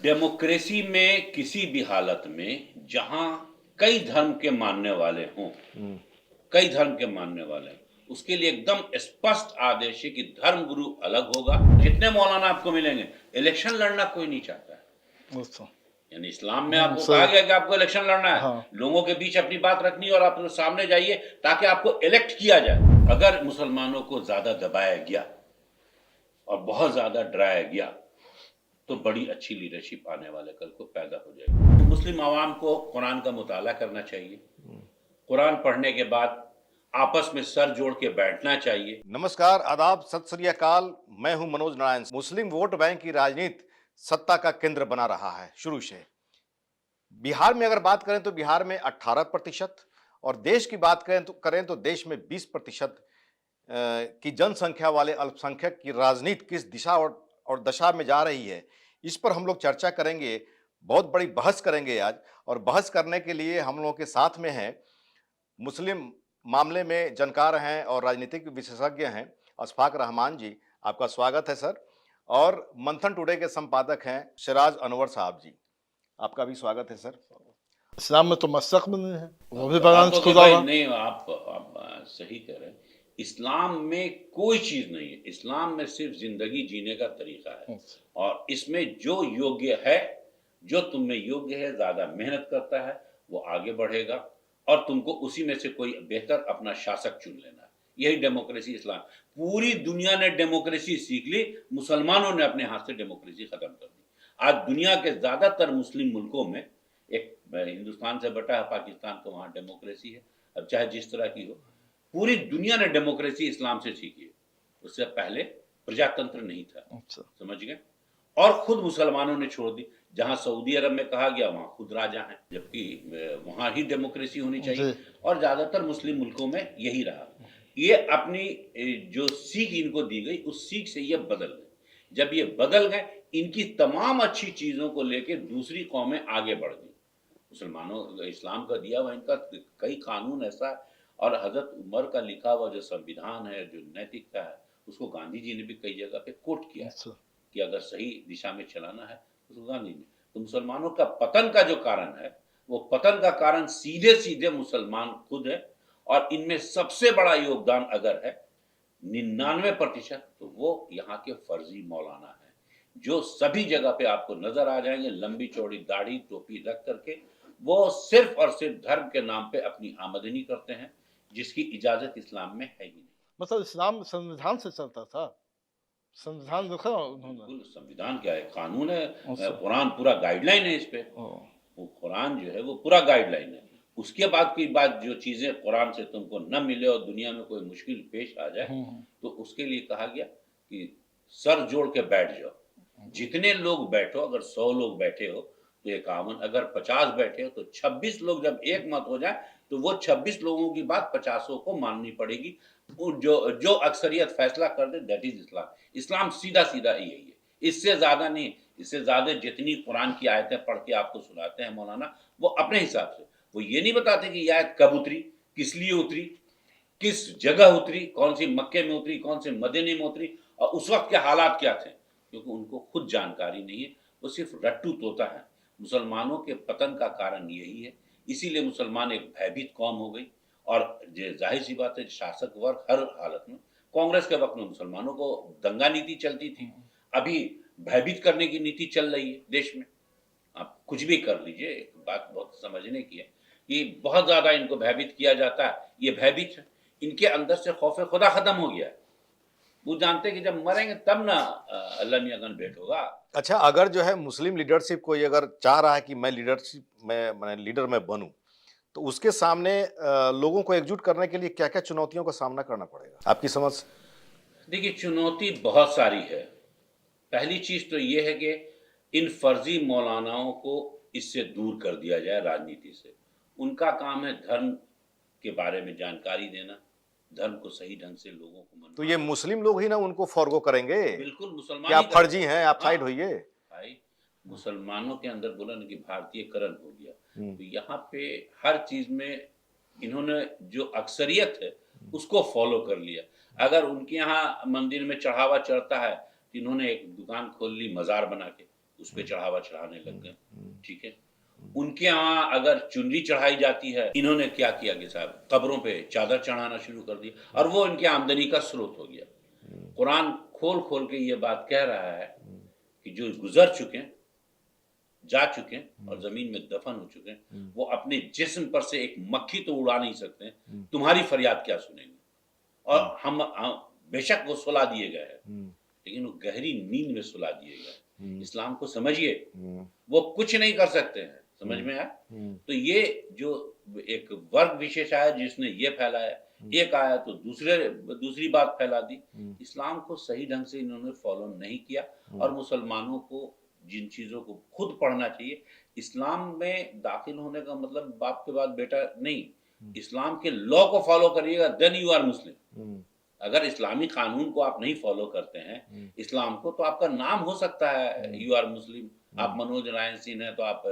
Democracy में किसी भी हालत में जहां कई धर्म के मानने वाले हों, कई धर्म के मानने वाले हैं, उसके लिए एकदम स्पष्ट आदेश है कि धर्म गुरु अलग होगा। जितने मौलाना आपको मिलेंगे, इलेक्शन लड़ना कोई नहीं चाहता है। अच्छा। यानी इस्लाम में आपको सही। कहा गया कि आपको इलेक्शन लड़ना है, हाँ। लोगों के बीच अपनी बात रखनी है और आप सामने जाइए ताकि आपको इलेक्ट किया जाए। अगर मुसलमानों को ज्यादा दबाया गया और बहुत ज्यादा डराया गया तो बड़ी अच्छी लीडरशिप आने वाले कल को पैदा हो जाएगी। तो मुस्लिम आवाम को कुरान का मुताला करना चाहिए, कुरान पढ़ने के बाद आपस में सर जोड़ के बैठना चाहिए। नमस्कार, आदाब, सत श्री अकाल। मैं हूं मनोज नारायण। मुस्लिम वोट बैंक की राजनीति सत्ता का केंद्र बना रहा है शुरू से। बिहार में अगर बात करें तो बिहार में 18% और देश की बात करें तो देश में 20% की जनसंख्या वाले अल्पसंख्यक की राजनीति किस दिशा और दशा में जा रही है, इस पर हम लोग चर्चा करेंगे। बहुत बड़ी बहस करेंगे आज, और बहस करने के लिए हम लोगों के साथ में हैं मुस्लिम मामले में जानकार हैं और राजनीतिक विशेषज्ञ हैं अशफाक रहमान जी। आपका स्वागत है सर। और मंथन टुडे के संपादक हैं सिराज अनवर साहब जी, आपका भी स्वागत है सर। इस्लाम में तो मस्तकबिल नहीं है, वो भी बात बयान तो खुदा हुआ। नहीं, आप सही कह रहे हैं। इस्लाम में कोई चीज नहीं है, इस्लाम में सिर्फ जिंदगी जीने का तरीका है और इसमें जो योग्य है, जो तुम में योग्य है, ज्यादा मेहनत करता है, वो आगे बढ़ेगा और तुमको उसी में से कोई बेहतर अपना शासक चुन लेना है। यही डेमोक्रेसी इस्लाम। पूरी दुनिया ने डेमोक्रेसी सीख ली, मुसलमानों ने अपने हाथ से डेमोक्रेसी खत्म कर दी। आज दुनिया के ज्यादातर मुस्लिम मुल्कों में, एक हिंदुस्तान से बटा है पाकिस्तान, तो वहां डेमोक्रेसी है। अब चाहे जिस तरह की हो, पूरी दुनिया ने डेमोक्रेसी इस्लाम से सीखी है। उससे पहले प्रजातंत्र नहीं था। समझ गए? और खुद मुसलमानों ने छोड़ दी। जहां सऊदी अरब में कहा गया वहां खुद राजा हैं, जबकि वहां ही डेमोक्रेसी होनी चाहिए और ज्यादातर मुस्लिम मुल्कों में यही रहा। ये अपनी जो सीख इनको दी गई, उस सीख से ये बदल गए। जब ये बदल गए, इनकी तमाम अच्छी चीजों को लेकर दूसरी कौमें आगे बढ़ गई। मुसलमानों इस्लाम का दिया हुआ इनका कई कानून ऐसा, और हजरत उमर का लिखा हुआ जो संविधान है, जो नैतिकता है, उसको गांधी जी ने भी कई जगह पे कोट किया है कि अगर सही दिशा में चलाना है उसको गांधी ने। तो मुसलमानों का पतन का जो कारण है, वो पतन का कारण सीधे सीधे मुसलमान खुद है। और इनमें सबसे बड़ा योगदान अगर है 99%, तो वो यहाँ के फर्जी मौलाना है, जो सभी जगह पे आपको नजर आ जाएंगे, लंबी चौड़ी दाढ़ी टोपी रख करके। वो सिर्फ और सिर्फ धर्म के नाम पे अपनी आमदनी करते हैं, जिसकी इजाजत इस्लाम में है ही नहीं। मतलब इस्लाम संविधान से चलता था, संविधान लिखा उन्होंने। संविधान क्या है, कानून है। कुरान पूरा गाइडलाइन है इस पे। वो कुरान जो है वो पूरा गाइडलाइन है। उसके बाद की बात, जो चीजें कुरान से तुमको न मिले और दुनिया में कोई मुश्किल पेश आ जाए, तो उसके लिए कहा गया कि सर जोड़ के बैठ जाओ। जितने लोग बैठो, अगर 100 लोग बैठे हो तो 51, अगर 50 बैठे हो तो 26 लोग जब एक मत हो जाए, तो वो 26 लोगों की बात 50 को माननी पड़ेगी। जो अक्सरियत फैसला कर दे, दैट इज इस्लाम। इस्लाम सीधा सीधा यही है, इससे ज्यादा नहीं। इससे ज्यादा जितनी कुरान की आयतें पढ़ के आपको सुनाते हैं मौलाना, वो अपने हिसाब से, वो ये नहीं बताते कि यह आयत कब उतरी, किस लिए उतरी, किस जगह उतरी, कौन सी मक्के में उतरी, कौन से मदीने में उतरी, और उस वक्त के हालात क्या थे, क्योंकि उनको खुद जानकारी नहीं है। वो सिर्फ रट्टू तोता है। मुसलमानों के पतन का कारण यही है। इसीलिए मुसलमान एक भयभीत कौम हो गई। और जाहिर सी बात है, शासक वर्ग हर हालत में, कांग्रेस के वक्त में मुसलमानों को दंगा नीति चलती थी, अभी भयभीत करने की नीति चल रही है देश में। आप कुछ भी कर लीजिए, एक बात बहुत समझने की है कि बहुत ज्यादा इनको भयभीत किया जाता है। ये भयभीत है, इनके अंदर से खौफ खुदा खत्म हो गया है। वो जानते कि जब मरेंगे तब ना अल्लाह मियां गन भेंट होगा। अच्छा, अगर जो है मुस्लिम लीडरशिप कोई अगर चाह रहा है कि मैं लीडरशिप मैं लीडर में बनूं, तो उसके सामने लोगों को एकजुट करने के लिए क्या क्या चुनौतियों का सामना करना पड़ेगा, आपकी समझ? देखिए, चुनौती बहुत सारी है। पहली चीज तो ये है कि इन फर्जी मौलानाओं को इससे दूर कर दिया जाए राजनीति से। उनका काम है धर्म के बारे में जानकारी देना, धर्म को सही ढंग से लोगों को मनवाना। तो ये मुस्लिम लोग ही ना उनको फॉरगो करेंगे? बिल्कुल, मुसलमान क्या आप फर्जी हैं, आप साइड होइए। भाई, मुसलमानों के अंदर बोला ना कि भारतीयकरण हो गया, तो यहाँ पे हर चीज में इन्होंने जो अक्सरियत है उसको फॉलो कर लिया। अगर उनके यहाँ मंदिर में चढ़ावा चढ़ता है, तो इन्होंने एक दुकान खोल ली मजार बना के, उस पर चढ़ावा चढ़ाने लग गए। ठीक है, उनके यहाँ अगर चुनरी चढ़ाई जाती है, इन्होंने क्या किया कि साहब कब्रों पे चादर चढ़ाना शुरू कर दिया और वो इनके आमदनी का स्रोत हो गया। कुरान खोल खोल के ये बात कह रहा है कि जो गुजर चुके हैं, जा चुके हैं और जमीन में दफन हो चुके हैं, वो अपने जिस्म पर से एक मक्खी तो उड़ा नहीं सकते, तुम्हारी फरियाद क्या सुनेंगे। और हम बेशक वो सुला दिए गए हैं, लेकिन वो गहरी नींद में सुला दिए गए। इस्लाम को समझिए, वो कुछ नहीं कर सकते हैं, समझ में आया। तो ये जो एक वर्ग विशेष आया जिसने ये फैलाया, एक आया तो दूसरी बात फैला दी। इस्लाम को सही ढंग से इन्होंने फॉलो नहीं किया और मुसलमानों को जिन चीजों को खुद पढ़ना चाहिए। इस्लाम में दाखिल होने का मतलब बाप के बाद बेटा नहीं, इस्लाम के लॉ को फॉलो करिएगा, देन यू आर मुस्लिम। अगर इस्लामी कानून को आप नहीं फॉलो करते हैं इस्लाम को, तो आपका नाम हो सकता है यू आर मुस्लिम। आप मनोज नारायण सिंह हैं तो आप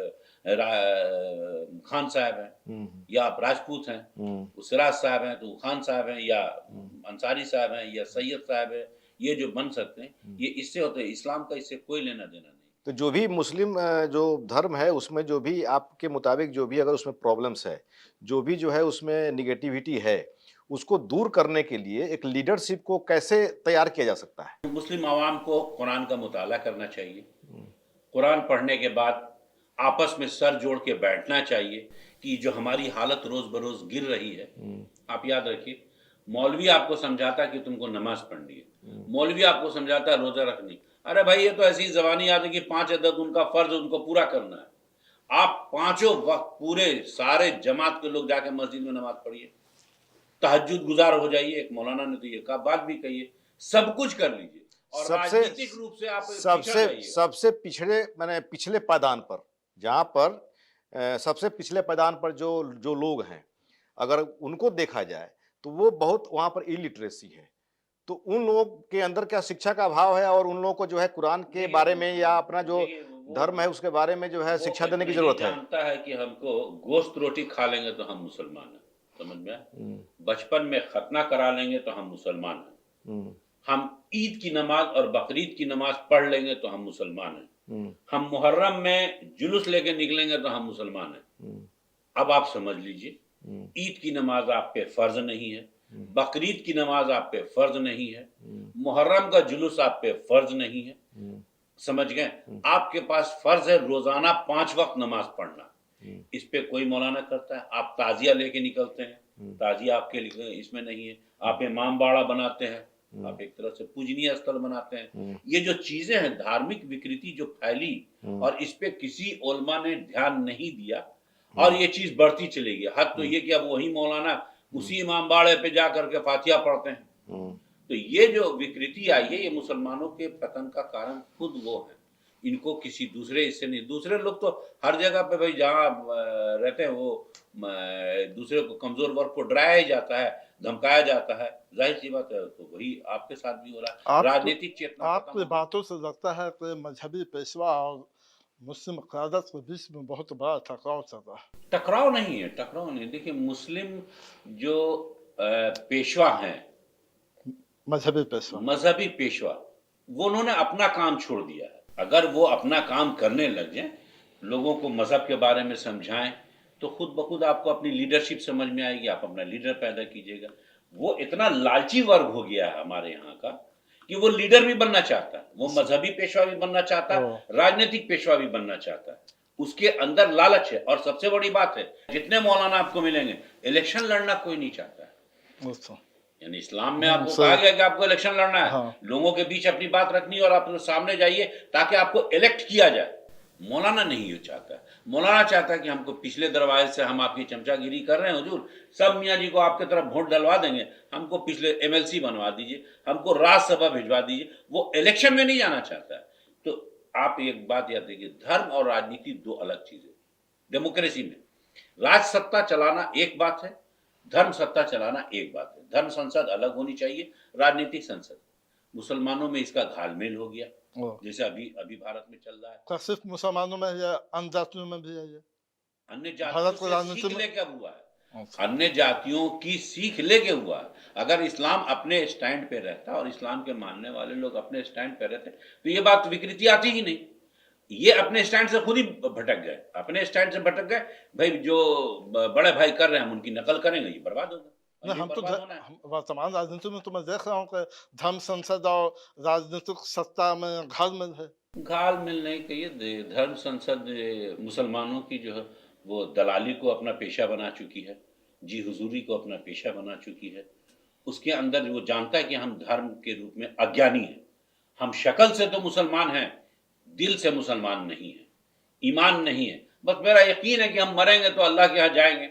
खान साहब हैं, या आप राजपूत हैं, सिराज साहब हैं तो खान साहब हैं, या अंसारी साहब हैं, या सैयद साहब हैं। ये जो बन सकते हैं ये इससे होते हैं, इस्लाम का इससे कोई लेना देना नहीं। तो जो भी मुस्लिम जो धर्म है उसमें जो भी आपके मुताबिक जो भी अगर उसमें प्रॉब्लम्स है, जो भी जो है उसमें निगेटिविटी है, उसको दूर करने के लिए एक लीडरशिप को कैसे तैयार किया जा सकता है? मुस्लिम आवाम को कुरान का मुताला करना चाहिए। कुरान पढ़ने के बाद आपस में सर जोड़ के बैठना चाहिए कि जो हमारी हालत रोज बरोज गिर रही है। आप याद रखिए, मौलवी आपको समझाता है कि तुमको नमाज पढ़नी है, मौलवी आपको समझाता है रोजा रखनी। अरे भाई, ये तो ऐसी जबानी याद है कि 5 अदद उनका फर्ज उनको पूरा करना है। आप पांचों वक्त पूरे सारे जमात के लोग जाके मस्जिद में नमाज पढ़िए, तहज्जुद गुजार हो जाइए। एक मौलाना ने तो ये बात भी कही है, सब कुछ कर लीजिए और राजनीतिक रूप से आप सबसे पिछड़े माने पिछले पायदान पर, जहां पर सबसे पिछले पायदान पर जो लोग हैं, अगर उनको देखा जाए तो वो बहुत वहां पर इलिटरेसी है। तो उन लोगों के अंदर क्या शिक्षा का अभाव है और उन लोगों को जो है कुरान के बारे में या अपना जो धर्म है उसके बारे में जो है शिक्षा देने की जरूरत है। जानता है कि हमको गोश्त रोटी खा लेंगे तो हम मुसलमान हैं, समझ में। बचपन में खतना करा लेंगे तो हम मुसलमान हैं। हम ईद की नमाज और बकरीद की नमाज पढ़ लेंगे तो हम मुसलमान हैं। हम मुहर्रम में जुलूस लेके निकलेंगे तो हम मुसलमान हैं। अब आप समझ लीजिए, ईद की नमाज आप पे फर्ज नहीं है, बकरीद की नमाज आप पे फर्ज नहीं है, मुहर्रम का जुलूस आप पे फर्ज नहीं है, समझ गए। आपके पास फर्ज है रोजाना 5 वक्त नमाज पढ़ना, इस पे कोई मौलाना करता है। आप ताजिया लेके निकलते हैं, ताजिया आपके लिए इसमें नहीं है। आप इमाम बाड़ा बनाते हैं, आप एक तरह से पूजनीय स्थल बनाते हैं। ये जो चीजें हैं, धार्मिक विकृति जो फैली और इस पे किसी उलमा ने ध्यान नहीं दिया और ये चीज बढ़ती चलेगी। हद तो ये कि अब वही मौलाना उसी इमाम बाड़े पे जा करके फातिहा पढ़ते हैं। तो ये जो विकृति आई है, ये मुसलमानों के पतन का कारण खुद वो है। इनको किसी दूसरे इससे नहीं। दूसरे लोग तो हर जगह पे भाई जहाँ रहते हैं वो दूसरे को, कमजोर वर्ग को डराया ही जाता है, धमकाया जाता है। जाहिर सी बात है, तो वही आपके साथ भी हो रहा है। राजनीतिक चेतना आपकी बातों से लगता है कि मजहबी पेशवा और मुस्लिम क़यादत के बीच में बहुत बड़ा टकराव चल रहा है। टकराव नहीं है, टकराव नहीं। देखिए, मुस्लिम जो पेशवा हैं, मजहबी पेशवा, वो उन्होंने अपना काम छोड़ दिया है। अगर वो अपना काम करने लग जाए, लोगों को मजहब के बारे में समझाएं, तो खुद ब खुद आपको अपनी लीडरशिप समझ में आएगी, आप अपना लीडर पैदा कीजिएगा। वो इतना लालची वर्ग हो गया है हमारे यहाँ का कि वो लीडर भी बनना चाहता है, वो मजहबी पेशवा भी बनना चाहता है, राजनीतिक पेशवा भी बनना चाहता है। उसके अंदर लालच है। और सबसे बड़ी बात है, जितने मौलाना आपको मिलेंगे, इलेक्शन लड़ना कोई नहीं चाहता है। यानी इस्लाम में आपको कहा गया कि आपको इलेक्शन लड़ना है, लोगों के बीच अपनी बात रखनी है और आप सामने जाइए ताकि आपको इलेक्ट किया जाए। मौलाना नहीं चाहता है। मौलाना चाहता है कि हमको पिछले दरवाजे से हम आपकी चमचागिरी कर रहे हैं हुजूर, सब मियाँ जी को आपके तरफ वोट डलवा देंगे, हमको पिछले एमएलसी बनवा दीजिए, हमको राज्यसभा भिजवा दीजिए। वो इलेक्शन में नहीं जाना चाहता है। तो आप एक बात याद रखिए, धर्म और राजनीति दो अलग चीजें। डेमोक्रेसी में राज सत्ता चलाना एक बात है, धर्म सत्ता चलाना एक बात है। धर्म संसद अलग होनी चाहिए, राजनीतिक संसद। मुसलमानों में इसका घालमेल हो गया, जैसे अभी भारत में चल रहा है। तो सिर्फ मुसलमानों में या अन्य जातियों में भी है ये? अन्य जातियों से सीख लेके हुआ है, अन्य जातियों की सीख लेके हुआ है। अगर इस्लाम अपने स्टैंड पे रहता और इस्लाम के मानने वाले लोग अपने स्टैंड पे रहते, तो ये बात विकृति आती ही नहीं। ये अपने स्टैंड से खुद ही भटक गए, अपने स्टैंड से भटक गए। भाई जो बड़े भाई कर रहे हैं हम उनकी नकल करेंगे, ये बर्बाद होगा और नहीं, ये बर्बाद होना है। वर्तमान राजनीति में तो मैं देख रहा हूँ कि धर्म संसद और राजनीतिक सत्ता में घालमेल है। घाल-मिल नहीं कहिए, धर्म संसद मुसलमानों की जो है वो दलाली को अपना पेशा बना चुकी है, जी हुजूरी को अपना पेशा बना चुकी है। उसके अंदर वो जानता है कि हम धर्म के रूप में अज्ञानी हैं, हम शक्ल से तो मुसलमान हैं, दिल से मुसलमान नहीं हैं, ईमान नहीं है। बस मेरा यकीन है कि हम मरेंगे तो अल्लाह के यहाँ जाएंगे।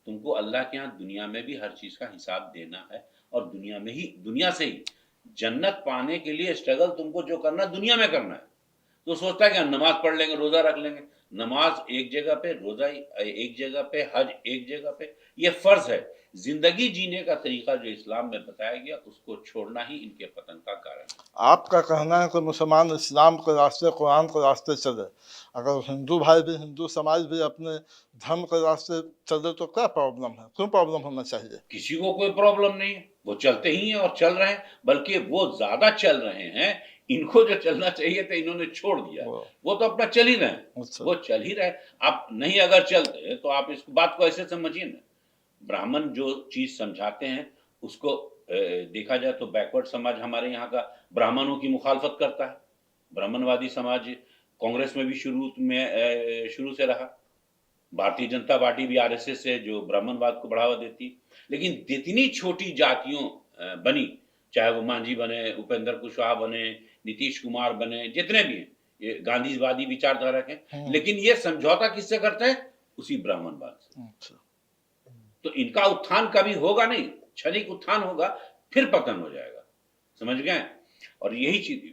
तुमको अल्लाह के यहाँ दुनिया में भी हर चीज का हिसाब देना है और दुनिया से ही जन्नत पाने के लिए स्ट्रगल तुमको जो करना दुनिया में करना है। तो सोचता है कि हम नमाज पढ़ लेंगे, रोजा रख लेंगे। नमाज एक जगह पे, रोजा एक जगह पे, हज एक जगह पे, ये फर्ज है। जिंदगी जीने का तरीका जो इस्लाम में बताया गया उसको छोड़ना ही इनके पतन का कारण है। आपका कहना है कि मुसलमान इस्लाम के रास्ते, कुरान के रास्ते चले। अगर हिंदू भाई भी, हिंदू समाज भी अपने धर्म के रास्ते चले तो क्या प्रॉब्लम है? क्यों प्रॉब्लम होना चाहिए? किसी को कोई प्रॉब्लम नहीं है, वो चलते ही हैं और चल रहे हैं, बल्कि वो ज्यादा चल रहे हैं। इनको जो चलना चाहिए था इन्होंने छोड़ दिया, वो तो अपना चल ही रहे हैं, अच्छा। वो चल ही रहे। आप नहीं अगर चलते तो आप इस बात को ऐसे समझिए ना, ब्राह्मण जो चीज समझाते हैं उसको देखा जाए तो बैकवर्ड समाज हमारे यहाँ का ब्राह्मणों की मुखालफत करता है। ब्राह्मणवादी समाज कांग्रेस में भी शुरू से रहा। भारतीय जनता पार्टी भी आरएसएस से जो ब्राह्मणवाद को बढ़ावा देती, लेकिन जितनी छोटी जातियों बनी, चाहे वो मांझी बने, उपेंद्र कुशवाहा बने, नीतीश कुमार बने, जितने भी हैं, ये गांधीवादी विचारधारा के, लेकिन ये समझौता किससे करते हैं? उसी ब्राह्मणवाद से। अच्छा। तो इनका उत्थान कभी होगा नहीं, क्षणिक उत्थान होगा, फिर पतन हो जाएगा। समझ गए? और यही चीज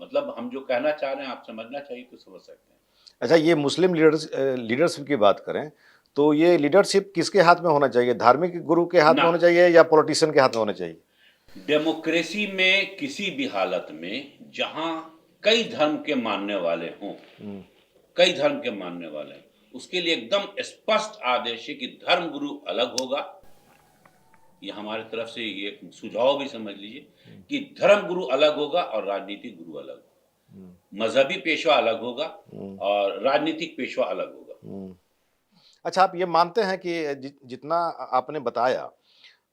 मतलब हम जो कहना चाह रहे हैं आप समझना चाहिए तो समझ सकते हैं। अच्छा, ये मुस्लिम लीडरशिप की बात करें तो ये लीडरशिप किसके हाथ में होना चाहिए? धार्मिक गुरु के हाथ में होना चाहिए या पॉलिटिशियन के हाथ में होना चाहिए? डेमोक्रेसी में किसी भी हालत में जहां कई धर्म के मानने वाले हों, कई धर्म के मानने वाले हैं, उसके लिए एकदम स्पष्ट आदेश है कि धर्म गुरु अलग होगा। ये हमारे तरफ से एक सुझाव भी समझ लीजिए कि धर्म गुरु अलग होगा और राजनीतिक गुरु अलग होगा। मजहबी पेशवा अलग होगा और राजनीतिक पेशवा अलग होगा। अच्छा, आप ये मानते हैं कि जितना आपने बताया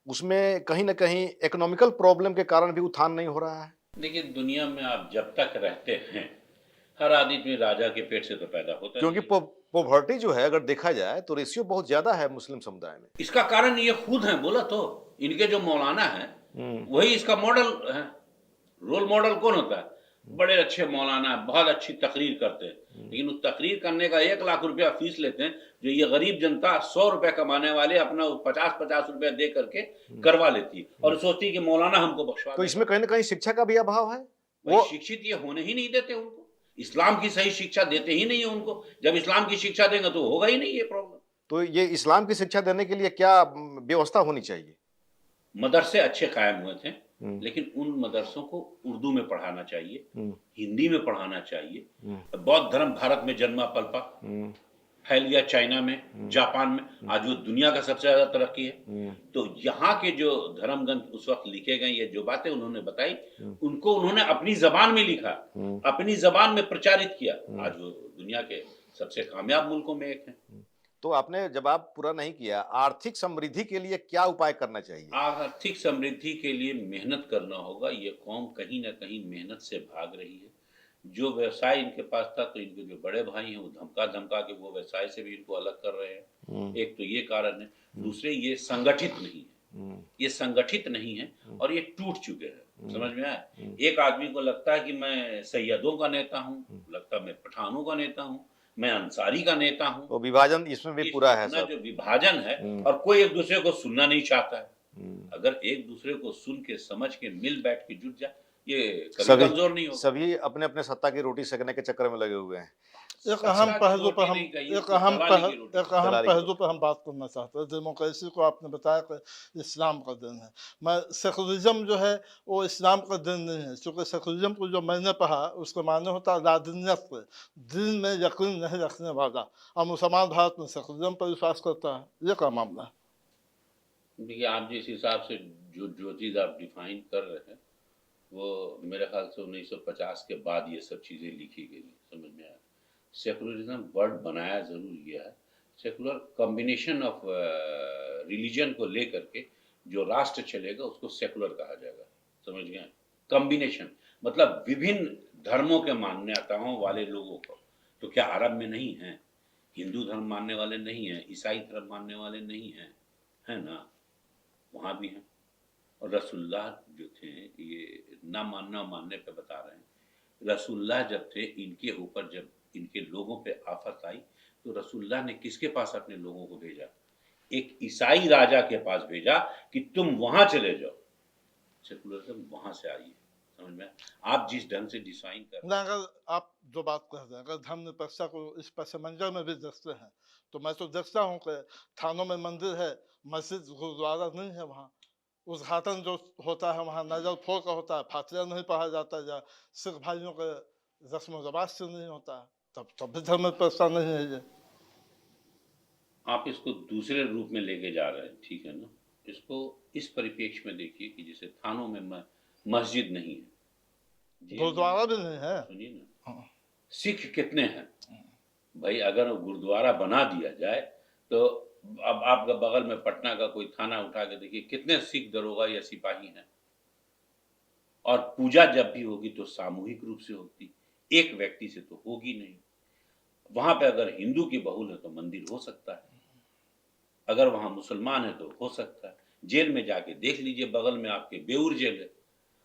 उसमें कहीं ना कहीं इकोनॉमिकल प्रॉब्लम के कारण भी उत्थान नहीं हो रहा है? देखिए, दुनिया में आप जब तक रहते हैं हर आदमी राजा के पेट से तो पैदा होता है, क्योंकि पॉवर्टी जो है अगर देखा जाए तो रेशियो बहुत ज्यादा है मुस्लिम समुदाय में। इसका कारण ये खुद है, बोला तो इनके जो मौलाना हैं वही इसका मॉडल है। रोल मॉडल कौन होता है? बड़े अच्छे मौलाना, बहुत अच्छी तकरीर करते हैं, लेकिन उस तकरीर करने का 1 लाख रुपया फीस लेते हैं, जो ये गरीब जनता 100 रुपए कमाने वाले अपना 50-50 रुपया दे करके करवा लेती है और सोचती है कि मौलाना हमको बख्शवा। तो इसमें कहीं ना कहीं शिक्षा का भी अभाव है। वो शिक्षित ये होने ही नहीं देते उनको, इस्लाम की सही शिक्षा देते ही नहीं है उनको। जब इस्लाम की शिक्षा देंगे तो होगा ही नहीं ये प्रॉब्लम। तो ये इस्लाम की शिक्षा देने के लिए क्या व्यवस्था होनी चाहिए? मदरसे अच्छे कायम हुए थे, लेकिन उन मदरसों को उर्दू में पढ़ाना चाहिए, हिंदी में पढ़ाना चाहिए। बौद्ध धर्म भारत में जन्मा पलपा, फैल गया चाइना में, जापान में, आज वो दुनिया का सबसे ज्यादा तरक्की है। तो यहाँ के जो धर्म ग्रंथ उस वक्त लिखे गए, ये जो बातें उन्होंने बताई, उनको उन्होंने अपनी जबान में लिखा, अपनी जबान में प्रचारित किया। आज वो दुनिया के सबसे कामयाब मुल्कों में एक है। तो आपने जवाब पूरा नहीं किया। आर्थिक समृद्धि के लिए क्या उपाय करना चाहिए? आर्थिक समृद्धि के लिए मेहनत करना होगा। ये कौम कहीं ना कहीं मेहनत से भाग रही है। जो व्यवसाय इनके पास था, तो इनके जो बड़े भाई हैं वो धमका धमका के वो व्यवसाय से भी इनको अलग कर रहे हैं। एक तो ये कारण है, दूसरे ये संगठित नहीं है, ये संगठित नहीं है और ये टूट चुके हैं। समझ में आया? एक आदमी को लगता है कि मैं सैयदों का नेता हूँ, लगता है मैं पठानों का नेता हूँ, मैं अंसारी का नेता हूँ। तो विभाजन इसमें भी पूरा है सब। जो विभाजन है और कोई एक दूसरे को सुनना नहीं चाहता है। अगर एक दूसरे को सुन के समझ के मिल बैठ के जुट जाए, ये कभी कमजोर नहीं होगा। सभी अपने अपने सत्ता की रोटी सेकने के चक्कर में लगे हुए हैं। एक अहम पहलू पर हम बात करना चाहते हैं। डेमोक्रेसी को आपने बताया कि इस्लाम का दिन है। मैं सेकुलरिज्म जो है वो इस्लाम का दिन नहीं है, क्योंकि सेकुलरिज्म को जो मैंने पढ़ा उसका माने होता है लादिनियत, दिन में यकीन नहीं रखने वाला। और मुसलमान भारत में सेकुलरिज्म पर विश्वास करता है। ये क्या मामला है? देखिए, आप जिस हिसाब से जो चीज़ आप डिफाइन कर रहे हैं वो मेरे ख्याल से 1950 के बाद ये सब चीज़ें लिखी गई, समझ में आया। सेकुलरिज्म वर्ड बनाया ज़रूर गया है। सेकुलर कॉम्बिनेशन ऑफ रिलीजन को लेकर के जो राष्ट्र चलेगा उसको सेकुलर कहा जाएगा, समझ गए। कॉम्बिनेशन मतलब विभिन्न धर्मों के मान्यताओं वाले लोगों को, तो क्या अरब में नहीं है? हिंदू धर्म मानने वाले नहीं हैं, ईसाई धर्म मानने वाले नहीं हैं, है ना? वहाँ भी हैं। और रसूलुल्लाह जो थे, ये ना मानना मानने पे बता रहे हैं, रसूलुल्लाह जब थे, इनके ऊपर जब इनके लोगों पे आफत आई तो रसूलुल्लाह ने किसके पास अपने लोगों को भेजा? एक ईसाई राजा के पास भेजा कि तुम वहां चले जाओ। सेकुलरिज्म वहां से आई है, समझ में? आप जिस ढंग से डिफाइन कर ना, अगर आप जो बात कर रहे हैं, अगर धर्म निरपेक्षता को इस पस मंजर में भी देखते हैं, तो मैं तो देखता हूँ कि थानों में मंदिर है, मस्जिद गुरुद्वारा नहीं है वहाँ। उद्घाटन जो होता है वहाँ नजर फोड़ का होता है, फातिहा नहीं पढ़ा जाता, या सिख भाइयों के रस्म व रिवाज से नहीं होता है, तब भी धर्म निरपेक्षता नहीं है ये। आप इसको दूसरे रूप में लेके जा रहे हैं, ठीक है ना? इसको इस परिप्रेक्ष्य में देखिए कि जैसे थानों में मस्जिद नहीं है, जेल में गुरुद्वारा भी नहीं है। सुनिए ना, हाँ। सिख कितने हैं भाई? अगर गुरुद्वारा बना दिया जाए तो अब आपका बगल में पटना का कोई थाना उठा के देखिए, कितने सिख दरोगा या सिपाही हैं। और पूजा जब भी होगी तो सामूहिक रूप से होगी, एक व्यक्ति से तो होगी नहीं। वहां पे अगर हिंदू की बहुल है तो मंदिर हो सकता है, अगर वहां मुसलमान है तो हो सकता है। जेल में जाके देख लीजिए, बगल में आपके बेऊर जेल है,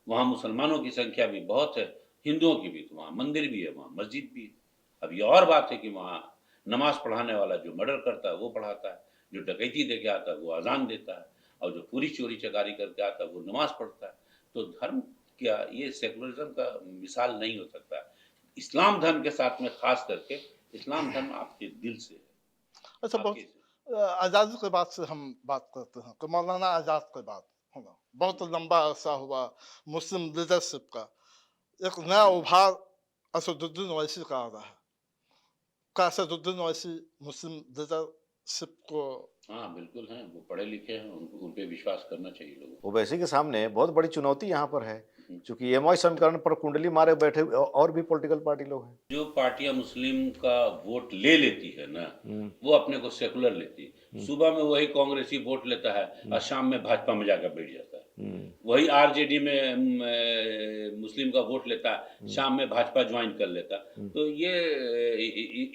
वहां मुसलमानों की संख्या भी बहुत है, हिंदुओं की भी, तो वहां मंदिर भी है, वहां मस्जिद भी है। अब ये और बात है कि वहां नमाज पढ़ाने वाला जो मर्डर करता है वो पढ़ाता है, जो डकैती दे के आता है वो अजान देता है, और जो पूरी चोरी चकारी करके आता है वो नमाज पढ़ता है। तो धर्म क्या ये सेकुलरिज्म का मिसाल नहीं हो सकता? इस्लाम धर्म के साथ में खास करके इस्लाम धर्म आपके दिल से है, अच्छा, आपके आज़ादी के बाद से हम बात करते हैं कि मौलाना आज़ाद के बाद है ना, बहुत लंबा अरसा हुआ मुस्लिम लीडरशिप का एक नया उभार असदुद्दीन ओवैसी का आ रहा है। का असदुद्दीन ओवैसी मुस्लिम लीडरशिप को हाँ, बिल्कुल हैं, वो पढ़े लिखे हैं, उन पे विश्वास करना चाहिए लोगों को। ओवैसी के सामने बहुत बड़ी चुनौती यहाँ पर है, हम्म। क्योंकि एमवाई समीकरण पर कुंडली मारे बैठे और भी पॉलिटिकल पार्टी लोग हैं। जो पार्टियां मुस्लिम का वोट ले लेती है ना, वो अपने को सेकुलर लेती है। सुबह में वही कांग्रेसी वोट लेता है और शाम में भाजपा में जाकर बैठ जाता है। वही आरजेडी में मुस्लिम का वोट लेता है, शाम में भाजपा ज्वाइन कर लेता है। तो ये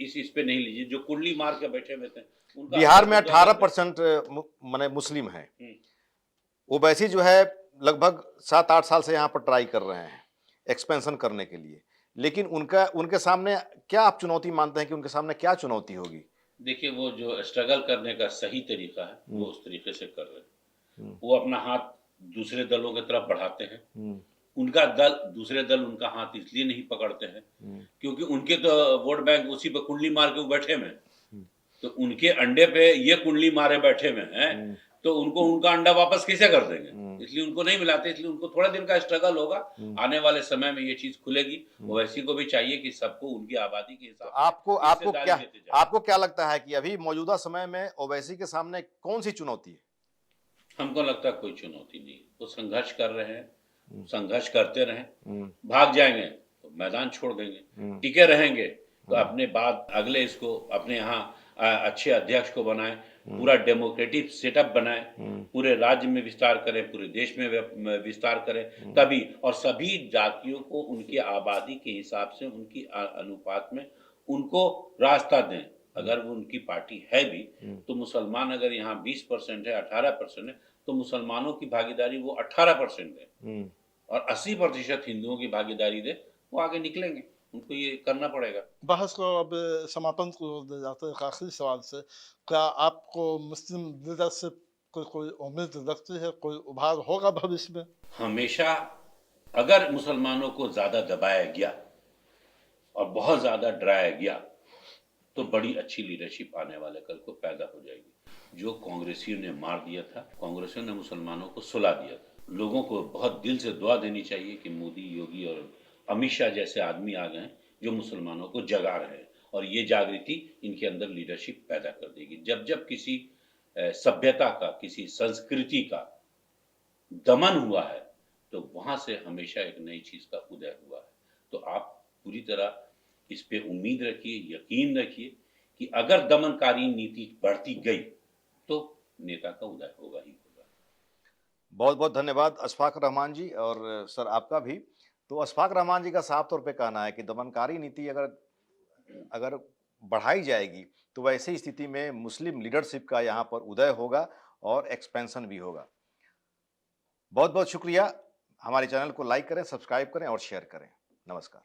इस पे नहीं लीजिए, जो कुंडली मार के बैठे हुए थे उनका बिहार में अपना 18% माने मुस्लिम हैं। हम्म। ओवैसी जो है लगभग 7-8 साल से यहाँ पर ट्राई कर रहे हैं एक्सपेंशन करने के लिए, लेकिन उनके सामने क्या आप चुनौती मानते हैं कि उनके सामने क्या चुनौती होगी? देखिए, वो जो स्ट्रगल करने का सही तरीका है वो उस तरीके से कर रहे हैं। वो अपना हाथ दूसरे दलों की तरफ बढ़ाते हैं। उनका दल, दूसरे दल उनका हाथ इसलिए नहीं पकड़ते हैं क्योंकि उनके तो वोट बैंक उसी पे कुंडली मार के वो बैठे हुए हैं। तो उनके अंडे पे ये कुंडली मारे बैठे हुए हैं, तो उनको उनका अंडा वापस कैसे कर देंगे? इसलिए उनको नहीं मिलाते, इसलिए उनको थोड़ा दिन का स्ट्रगल होगा। आने वाले समय में ये चीज खुलेगी। ओवैसी को भी चाहिए कि सबको उनकी आबादी के हिसाब से आपको क्या लगता है कि अभी मौजूदा समय में ओवैसी के सामने कौन सी चुनौती है? हमको लगता है कोई चुनौती नहीं। वो संघर्ष कर रहे हैं, संघर्ष करते रहें। भाग जाएंगे तो मैदान छोड़ देंगे, टिके रहेंगे तो अपने बाद अगले इसको अपने यहाँ अच्छे अध्यक्ष को बनाए, पूरा डेमोक्रेटिक सेटअप बनाए, पूरे राज्य में विस्तार करें, पूरे देश में विस्तार करें, तभी। और सभी जातियों को उनकी आबादी के हिसाब से, उनकी अनुपात में उनको रास्ता दें। अगर वो उनकी पार्टी है भी तो मुसलमान अगर यहाँ 20% है, 18% है, तो मुसलमानों की भागीदारी वो 18% है और 80% हिंदुओं की भागीदारी दे, वो आगे निकलेंगे। उनको ये करना पड़ेगा। बहस को अब समापन को ले जाते हैं एक आखिरी सवाल से। क्या आपको मुस्लिम लीडरशिप को कोई उम्मीद लगती है, कोई उभार होगा भविष्य में? हमेशा अगर मुसलमानों को ज्यादा दबाया गया और बहुत ज्यादा डराया गया तो बड़ी अच्छी लीडरशिप आने वाले कल को पैदा हो जाएगी। जो कांग्रेसियों ने मार दिया था, कांग्रेसियों ने मुसलमानों को सुला दिया था। लोगों को बहुत दिल से दुआ देनी चाहिए कि मोदी, योगी और अमित शाह जैसे आदमी आ गए जो मुसलमानों को जगा रहे हैं, और ये जागृति इनके अंदर लीडरशिप पैदा कर देगी। जब जब किसी सभ्यता का, किसी संस्कृति का दमन हुआ है तो वहां से हमेशा एक नई चीज का उदय हुआ है। तो आप पूरी तरह इस पे उम्मीद रखिए, यकीन रखिए कि अगर दमनकारी नीति बढ़ती गई तो नेता का उदय होगा ही होगा। बहुत बहुत धन्यवाद अशफाक रहमान जी, और सर आपका भी। तो अशफाक रहमान जी का साफ तौर पे कहना है कि दमनकारी नीति अगर अगर बढ़ाई जाएगी तो वैसी स्थिति में मुस्लिम लीडरशिप का यहाँ पर उदय होगा और एक्सपेंशन भी होगा। बहुत बहुत शुक्रिया। हमारे चैनल को लाइक करें, सब्सक्राइब करें और शेयर करें। नमस्कार।